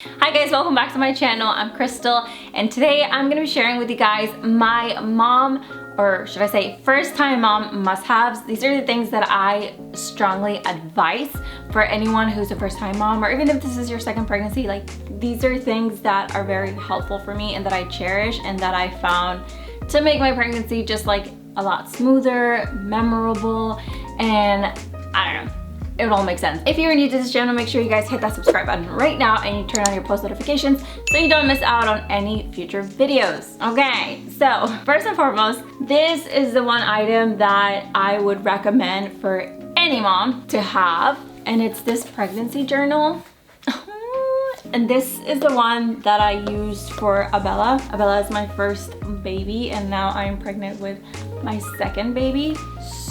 Hi guys, welcome back to my channel. I'm Crystal and today I'm going to be sharing with you guys my mom, or should I say first time mom must-haves. These are the things that I strongly advise for anyone who's a first time mom, or even if this is your second pregnancy. Like, these are things that are very helpful for me and that I cherish and that I found to make my pregnancy just like a lot smoother, memorable, and I don't know, it would all make sense. If you're new to this channel, make sure you guys hit that subscribe button right now and you turn on your post notifications so you don't miss out on any future videos. Okay, so first and foremost, this is the one item that I would recommend for any mom to have, and it's this pregnancy journal. And this is the one that I used for Abella. Abella is my first baby and now I'm pregnant with my second baby.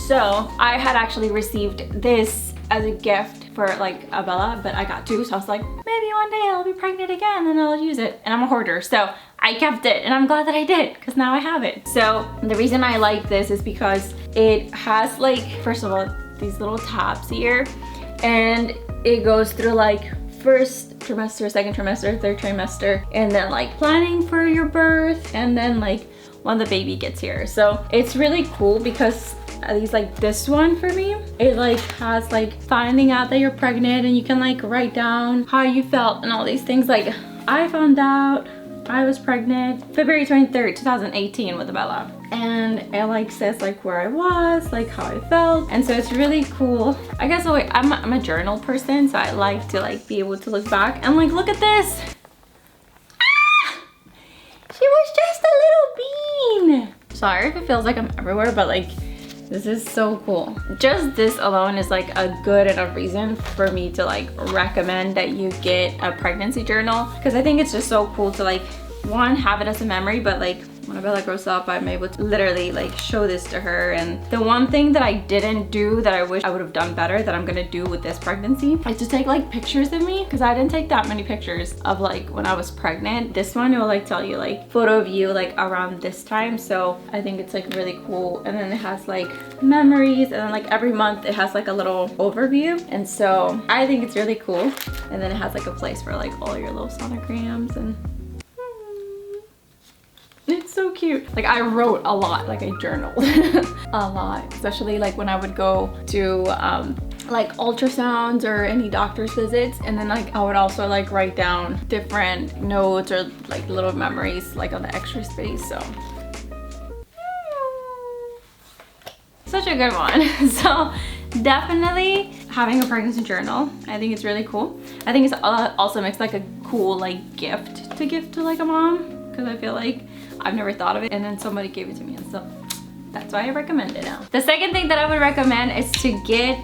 So I had actually received this as a gift for like Abella, but I got two, so I was like, maybe one day I'll be pregnant again and I'll use it. And I'm a hoarder, so I kept it and I'm glad that I did because now I have it. So the reason I like this is because it has, like, first of all, these little tabs here, and it goes through like first trimester, second trimester, third trimester, and then like planning for your birth, and then like when the baby gets here. So it's really cool because at least like this one for me, it like has like finding out that you're pregnant, and you can like write down how you felt and all these things. Like, I found out I was pregnant February 23rd, 2018 with Abella, and it like says like where I was, like how I felt, and so it's really cool. I guess I'm a journal person, so I like to like be able to look back and like, look at this. She was just a little bean. Sorry if it feels like I'm everywhere, but like, this is so cool. Just this alone is like a good enough reason for me to like recommend that you get a pregnancy journal, because I think it's just so cool to like, one, have it as a memory, but like when Bella grows up, I'm able to literally like show this to her. And the one thing that I didn't do that I wish I would have done better, that I'm gonna do with this pregnancy, is to take like pictures of me, because I didn't take that many pictures of like when I was pregnant. This one, it will like tell you like photo of you like around this time, so I think it's like really cool. And then it has like memories, and then like every month it has like a little overview, and so I think it's really cool. And then it has like a place for like all your little sonograms, and it's so cute. Like, I wrote a lot, like I journaled a lot, especially like when I would go to like ultrasounds or any doctor's visits, and then like I would also like write down different notes or like little memories like on the extra space. So such a good one. So definitely having a pregnancy journal, I think it's really cool. I think it's also makes like a cool like gift to give to like a mom, because I feel like I've never thought of it, and then somebody gave it to me, and so that's why I recommend it now. The second thing that I would recommend is to get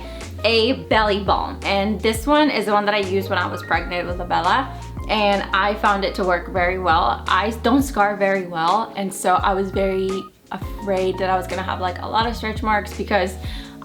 a belly balm, and this one is the one that I used when I was pregnant with Abella, and I found it to work very well. I don't scar very well, and so I was very afraid that I was gonna have like a lot of stretch marks because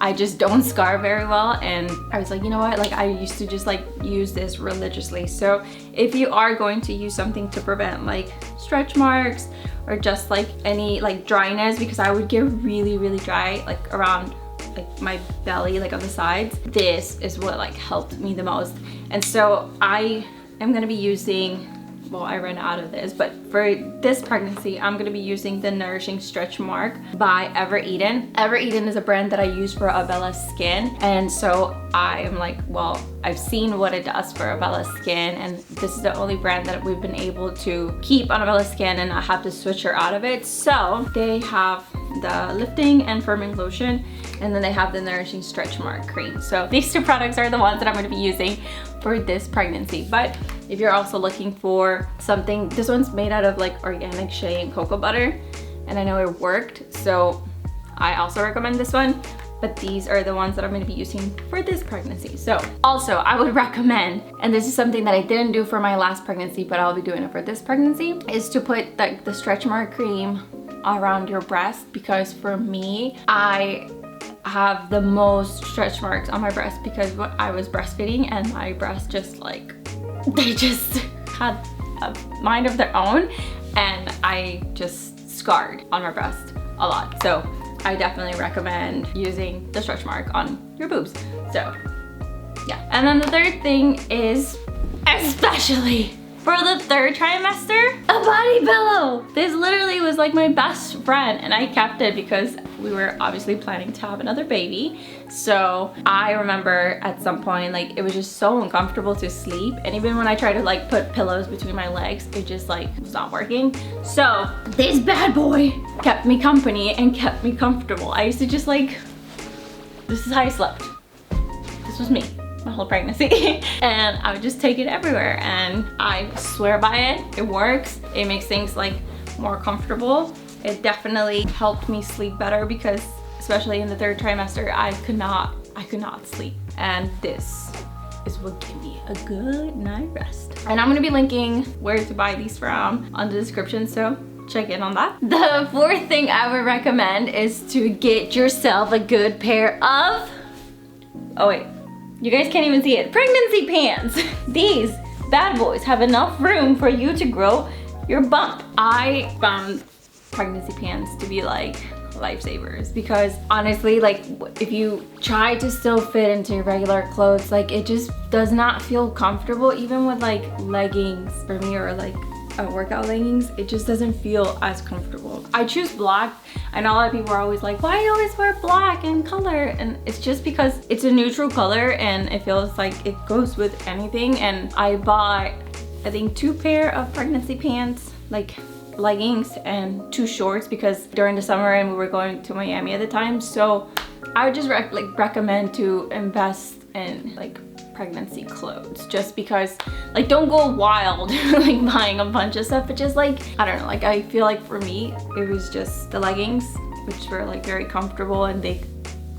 I just don't scar very well. And I was like, you know what, like I used to just like use this religiously. So if you are going to use something to prevent like stretch marks or just like any like dryness, because I would get really dry like around like my belly, like on the sides, this is what like helped me the most. And so I am gonna be using, well, I ran out of this, but for this pregnancy, I'm gonna be using the Nourishing Stretch Mark by Ever Eden. Ever Eden is a brand that I use for Abella's skin, and so I am like, well, I've seen what it does for Abella's skin, and this is the only brand that we've been able to keep on Abella's skin and not have to switch her out of it. So they have the lifting and firming lotion, and then they have the Nourishing Stretch Mark cream. So these two products are the ones that I'm gonna be using for this pregnancy. But if you're also looking for something, this one's made out of like organic shea and cocoa butter, and I know it worked, so I also recommend this one. But these are the ones that I'm going to be using for this pregnancy. So also I would recommend, and this is something that I didn't do for my last pregnancy, but I'll be doing it for this pregnancy, is to put like the stretch mark cream around your breast, because for me, I have the most stretch marks on my breast because I was breastfeeding, and my breasts just like, they just had a mind of their own, and I just scarred on my breast a lot. So I definitely recommend using the stretch mark on your boobs. So yeah. And then the third thing is, especially for the 3rd trimester, a body pillow. This literally was like my best friend, and I kept it because we were obviously planning to have another baby. So I remember at some point, like, it was just so uncomfortable to sleep, and even when I tried to like put pillows between my legs, it just like was not working. So this bad boy kept me company and kept me comfortable. I used to just like, this is how I slept. This was me my whole pregnancy. And I would just take it everywhere, and I swear by it. It works. It makes things like more comfortable. It definitely helped me sleep better because especially in the 3rd trimester, I could not sleep. And this is what gave me a good night rest. And I'm gonna be linking where to buy these from on the description, so check in on that. The 4th thing I would recommend is to get yourself a good pair of, oh wait, you guys can't even see it, pregnancy pants. These bad boys have enough room for you to grow your bump. I found pregnancy pants to be like lifesavers because honestly, like, if you try to still fit into your regular clothes, like, it just does not feel comfortable. Even with like leggings for me, or like workout leggings, it just doesn't feel as comfortable. I choose black. I know a lot of people are always like, why do you always wear black in color? And it's just because it's a neutral color and it feels like it goes with anything. And I bought, I think, 2 pair of pregnancy pants, like leggings, and 2 shorts because during the summer and we were going to Miami at the time. So I would just recommend to invest in like pregnancy clothes, just because, like, don't go wild like buying a bunch of stuff, but just like, I don't know, like, I feel like for me it was just the leggings, which were like very comfortable, and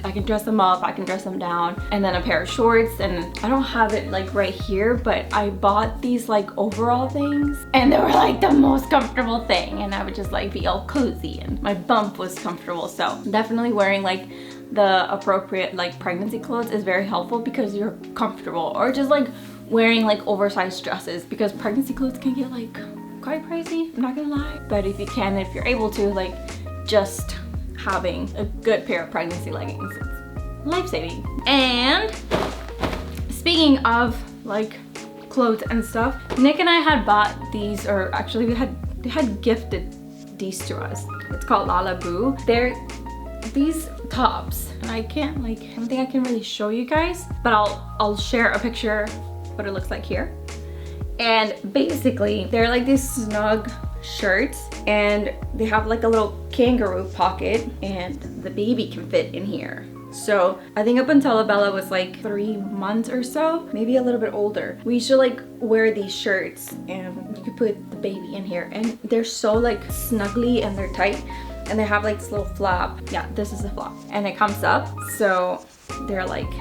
I can dress them up, I can dress them down, and then a pair of shorts. And I don't have it like right here, but I bought these like overall things, and they were like the most comfortable thing, and I would just like be all cozy, and my bump was comfortable. So definitely wearing like the appropriate like pregnancy clothes is very helpful because you're comfortable, or just like wearing like oversized dresses, because pregnancy clothes can get like quite pricey, I'm not gonna lie. But if you can, if you're able to, like, just having a good pair of pregnancy leggings, it's life-saving. And speaking of like clothes and stuff, Nick and I had bought these, or actually they had gifted these to us. It's called LALABU. They're these tops, and I don't think I can really show you guys, but I'll share a picture what it looks like here. And basically they're like these snug shirts, and they have like a little kangaroo pocket, and the baby can fit in here. So I think up until Bella was like 3 months or so, maybe a little bit older, we used to like wear these shirts, and you could put the baby in here, and they're so like snuggly and they're tight, and they have like this little flap. Yeah, this is a flap, and it comes up, so they're like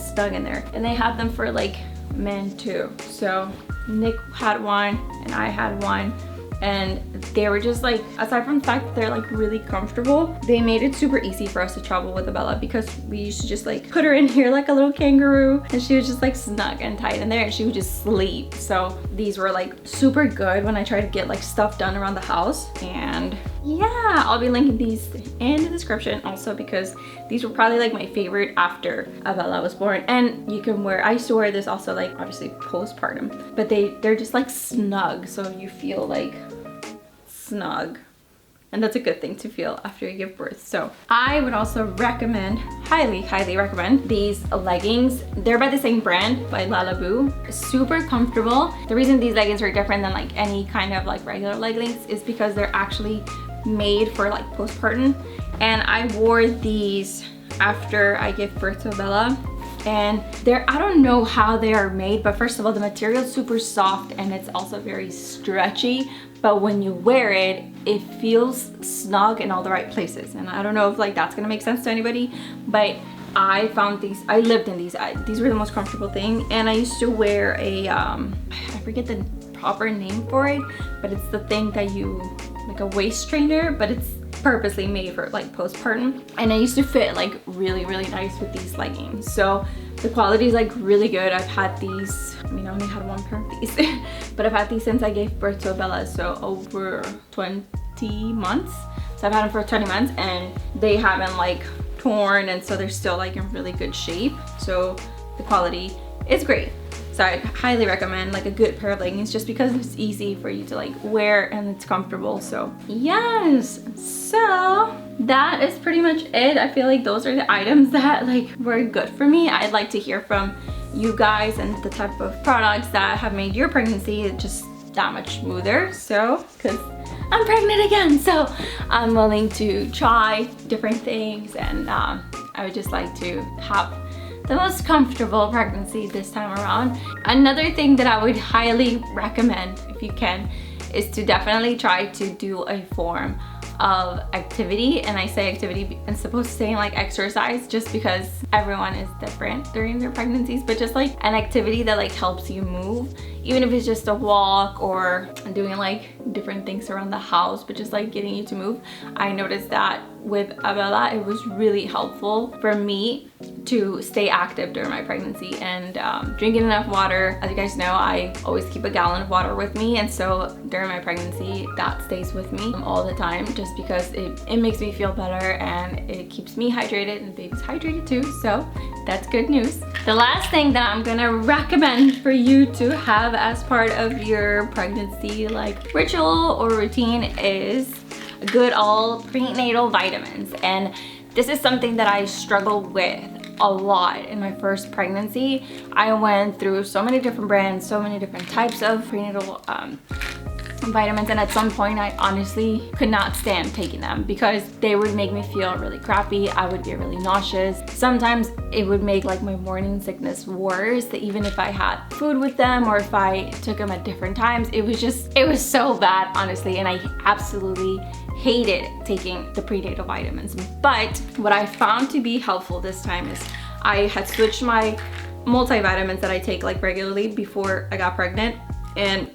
stuck in there. And they have them for like men too. So Nick had one and I had one, and they were just like, aside from the fact that they're like really comfortable, they made it super easy for us to travel with Bella, because we used to just like put her in here like a little kangaroo, and she was just like snug and tight in there, and she would just sleep. So these were like super good when I tried to get like stuff done around the house. And yeah, I'll be linking these in the description also, because these were probably like my favorite after Bella was born. And you can wear, I used to wear this also like obviously postpartum, but they're just like snug, so you feel like snug, and that's a good thing to feel after you give birth. So I would also recommend, highly recommend these leggings. They're by the same brand, by LALABU. Super comfortable. The reason these leggings are different than like any kind of like regular leggings is because they're actually made for like postpartum. And I wore these after I gave birth to Bella, and I don't know how they are made, but first of all, the material is super soft, and it's also very stretchy, but when you wear it, it feels snug in all the right places. And I don't know if like that's gonna make sense to anybody, but I found these, I lived in these. These were the most comfortable thing. And I used to wear a, I forget the proper name for it, but it's the thing that you, like a waist trainer, but it's purposely made for like postpartum. And I used to fit like really nice with these leggings. So the quality is like really good. I've had these, I mean, I only had 1 pair of these, but I've had these since I gave birth to Bella, so over 20 months. So I've had them for 20 months, and they haven't like torn, and so they're still like in really good shape. So the quality is great. So I highly recommend like a good pair of leggings just because it's easy for you to like wear and it's comfortable. So yes, so that is pretty much it. I feel like those are the items that like were good for me. I'd like to hear from you guys and the type of products that have made your pregnancy just that much smoother. So because I'm pregnant again, so I'm willing to try different things, and I would just like to have the most comfortable pregnancy this time around. Another thing that I would highly recommend, if you can, is to definitely try to do a form of activity. And I say activity as opposed to saying like exercise, just because everyone is different during their pregnancies, but just like an activity that like helps you move, even if it's just a walk or doing like different things around the house, but just like getting you to move. I noticed that with Abella, it was really helpful for me to stay active during my pregnancy, and drinking enough water. As you guys know, I always keep a gallon of water with me, and so during my pregnancy that stays with me all the time, just because it makes me feel better and it keeps me hydrated and the baby's hydrated too, so that's good news. The last thing that I'm gonna recommend for you to have as part of your pregnancy like ritual or routine is good old prenatal vitamins. And this is something that I struggled with a lot in my first pregnancy. I went through so many different brands, so many different types of prenatal vitamins, and at some point I honestly could not stand taking them because they would make me feel really crappy. I would get really nauseous. Sometimes it would make like my morning sickness worse, that even if I had food with them or if I took them at different times, it was so bad, honestly, and I absolutely hated taking the prenatal vitamins. But what I found to be helpful this time is I had switched my multivitamins that I take like regularly before I got pregnant, and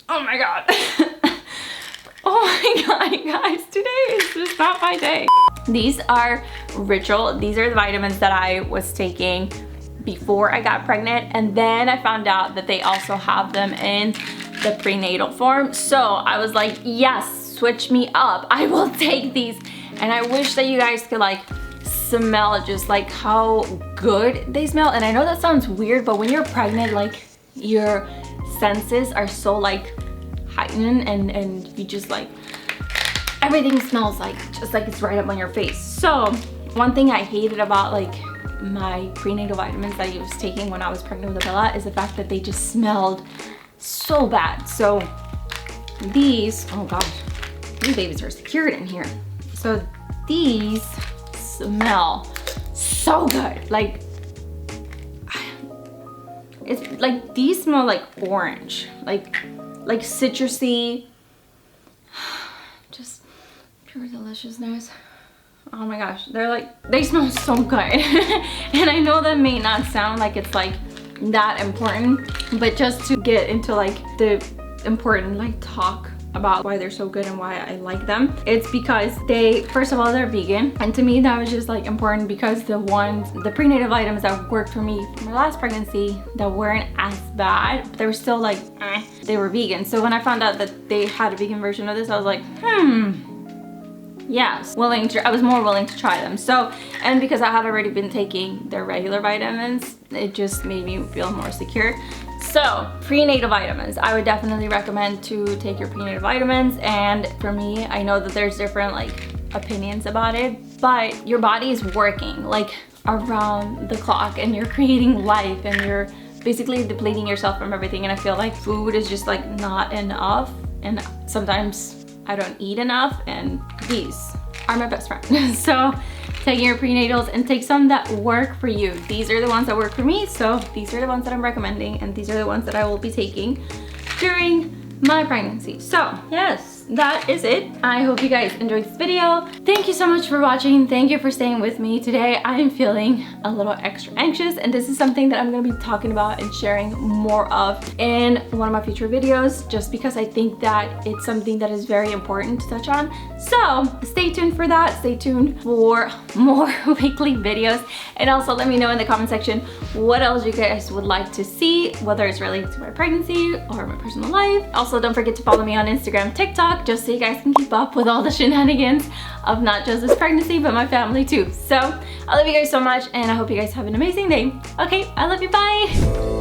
oh my god. Oh my god, you guys, today is just not my day. These are Ritual. These are the vitamins that I was taking before I got pregnant, and then I found out that they also have them in the prenatal form. So I was like, yes, switch me up. I will take these. And I wish that you guys could like smell just like how good they smell. And I know that sounds weird, but when you're pregnant, like your senses are so like heightened, and you just like everything smells like just like it's right up on your face. So one thing I hated about like my prenatal vitamins that I was taking when I was pregnant with Bella is the fact that they just smelled so bad. So these, oh gosh, these babies are secured in here. So these smell so good. Like, it's like, these smell like orange, like citrusy, just pure deliciousness. Oh my gosh, they smell so good. And I know that may not sound like it's like that important, but just to get into like the important like talk about why they're so good and why I like them, it's because they, first of all, they're vegan, and to me that was just like important because the prenatal vitamins that worked for me for my last pregnancy that weren't as bad, but they were still like they were vegan. So when I found out that they had a vegan version of this, I was like, yes, I was more willing to try them. So, and because I had already been taking their regular vitamins, it just made me feel more secure. So, prenatal vitamins, I would definitely recommend to take your prenatal vitamins. And for me, I know that there's different like opinions about it, but your body is working like around the clock, and you're creating life, and you're basically depleting yourself from everything. And I feel like food is just like not enough, and sometimes I don't eat enough, and these are my best friend. So taking your prenatals, and take some that work for you. These are the ones that work for me, so these are the ones that I'm recommending, and these are the ones that I will be taking during my pregnancy. So yes, that is it. I hope you guys enjoyed this video. Thank you so much for watching. Thank you for staying with me today. I am feeling a little extra anxious, and this is something that I'm going to be talking about and sharing more of in one of my future videos, just because I think that it's something that is very important to touch on. So stay tuned for that. Stay tuned for more weekly videos, and also let me know in the comment section what else you guys would like to see, whether it's related to my pregnancy or my personal life. Also, don't forget to follow me on Instagram, TikTok, just so you guys can keep up with all the shenanigans of not just this pregnancy, but my family too. So I love you guys so much, and I hope you guys have an amazing day. Okay, I love you, bye.